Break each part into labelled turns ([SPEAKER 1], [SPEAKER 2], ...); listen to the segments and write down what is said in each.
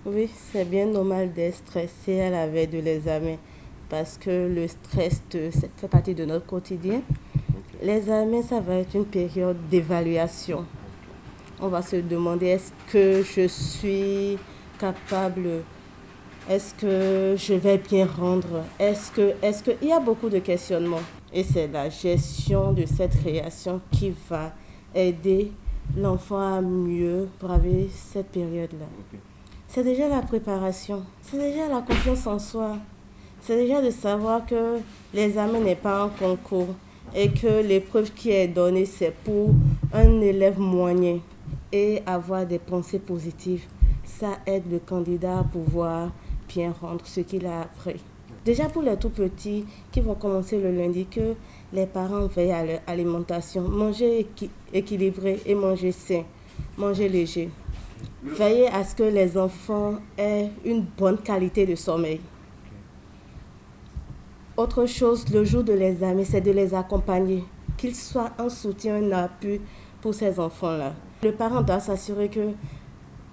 [SPEAKER 1] Oui, c'est bien normal d'être stressé à la veille de l'examen parce que le stress fait partie de notre quotidien.
[SPEAKER 2] Ok.
[SPEAKER 1] L'examen, ça va être une période d'évaluation. On va se demander est-ce que je suis capable, est-ce que je vais bien rendre, il y a beaucoup de questionnements. Et c'est la gestion de cette réaction qui va aider l'enfant à mieux braver cette période-là.
[SPEAKER 2] Ok.
[SPEAKER 1] C'est déjà la préparation, c'est déjà la confiance en soi, c'est déjà de savoir que l'examen n'est pas un concours et que l'épreuve qui est donnée, c'est pour un élève moyen et avoir des pensées positives. Ça aide le candidat à pouvoir bien rendre ce qu'il a appris. Déjà pour les tout petits qui vont commencer le lundi, que les parents veillent à leur alimentation, manger équilibré et manger sain, manger léger. Veillez à ce que les enfants aient une bonne qualité de sommeil. Autre chose, le jour de l'examen, c'est de les accompagner, qu'ils soient un soutien, un appui pour ces enfants-là. Le parent doit s'assurer que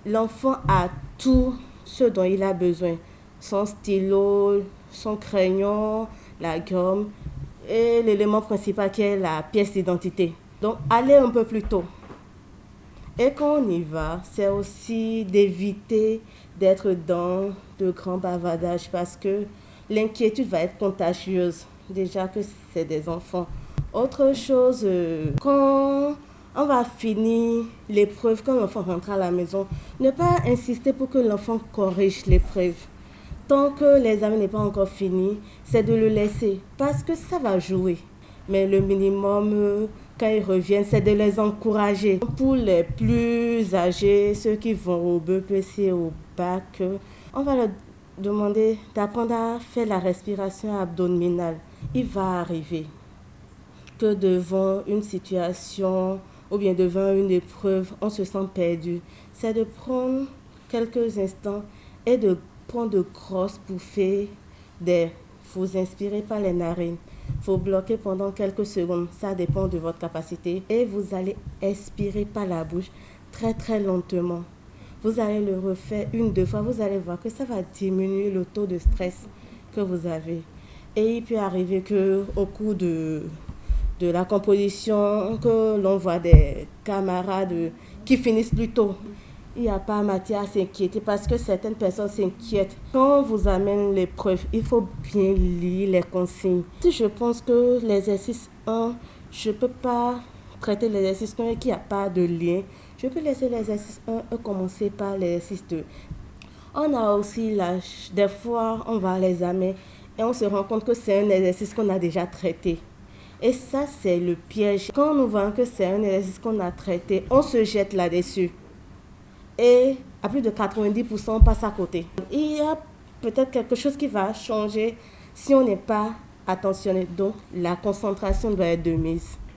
[SPEAKER 1] l'enfant a tout ce dont il a besoin. Son stylo, son crayon, la gomme et l'élément principal qui est la pièce d'identité. Donc, allez un peu plus tôt. Et quand on y va, c'est aussi d'éviter d'être dans de grands bavardages parce que l'inquiétude va être contagieuse. Déjà que c'est des enfants. Autre chose, quand on va finir l'épreuve, quand l'enfant rentre à la maison, ne pas insister pour que l'enfant corrige l'épreuve. Tant que l'examen n'est pas encore fini, c'est de le laisser parce que ça va jouer. Mais le minimum, quand ils reviennent, c'est de les encourager. Pour les plus âgés, ceux qui vont au BEPC, au bac, on va leur demander d'apprendre à faire la respiration abdominale. Il va arriver que devant une situation ou bien devant une épreuve, on se sent perdu. C'est de prendre quelques instants et de prendre de grosses bouffées d'air. Vous inspirez par les narines. Vous bloquez pendant quelques secondes. Ça dépend de votre capacité. Et vous allez expirer par la bouche très très lentement. Vous allez le refaire une, deux fois. Vous allez voir que ça va diminuer le taux de stress que vous avez. Et il peut arriver qu'au cours de la composition, que l'on voit des camarades qui finissent plus tôt. Il n'y a pas matière à s'inquiéter parce que certaines personnes s'inquiètent. Quand on vous amène l'épreuve, il faut bien lire les consignes. Si je pense que l'exercice 1, je ne peux pas traiter l'exercice 1 et qu'il n'y a pas de lien, je peux laisser l'exercice 1 et commencer par l'exercice 2. On a aussi des fois, on va à l'examen et on se rend compte que c'est un exercice qu'on a déjà traité. Et ça, c'est le piège. Quand nous voyons que c'est un exercice qu'on a traité, on se jette là-dessus. Et à plus de 90%, on passe à côté. Il y a peut-être quelque chose qui va changer si on n'est pas attentionné. Donc, la concentration doit être de mise.